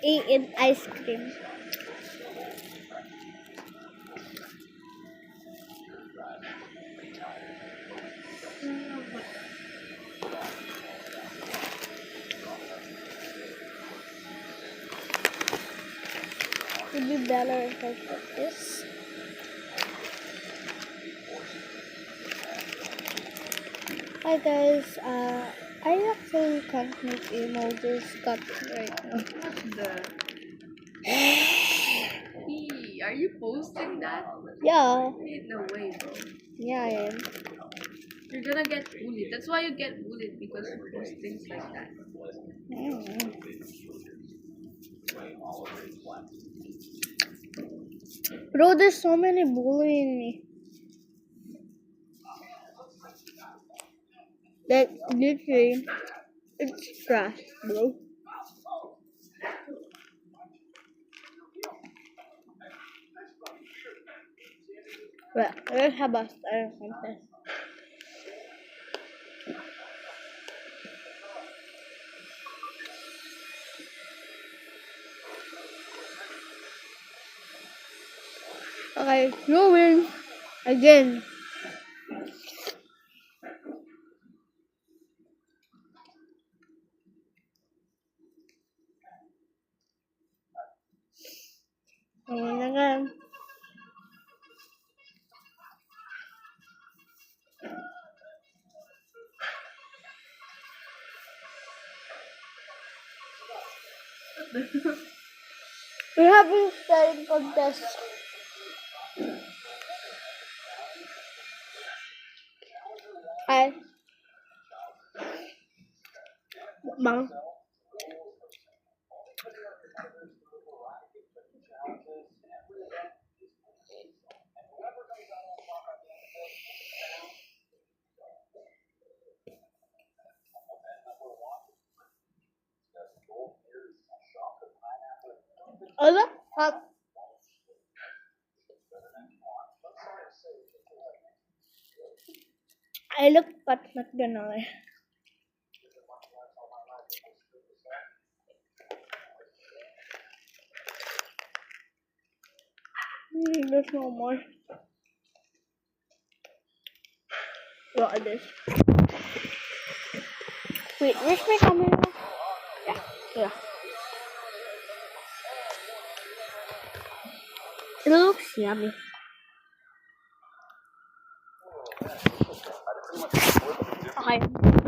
Eat ice cream. It'd be better if I put this. Hi guys, I actually can't make emojis cut right now. Hey, are you posting that? Yeah, Ain't no way, bro. yeah I am. You're gonna get bullied. That's why you get bullied, because you post things like that. Bro, there's so many bullying me. Like, literally, it's trash, bro. But let's have a starter contest. Okay, you win again. Ayun na nga. We haven't started contest. Hi. Bang. Ano? Hot. I look fat, not gonna lie. There's no more. Look at this. Wait, where's my camera? Yeah. It looks yummy. Okay.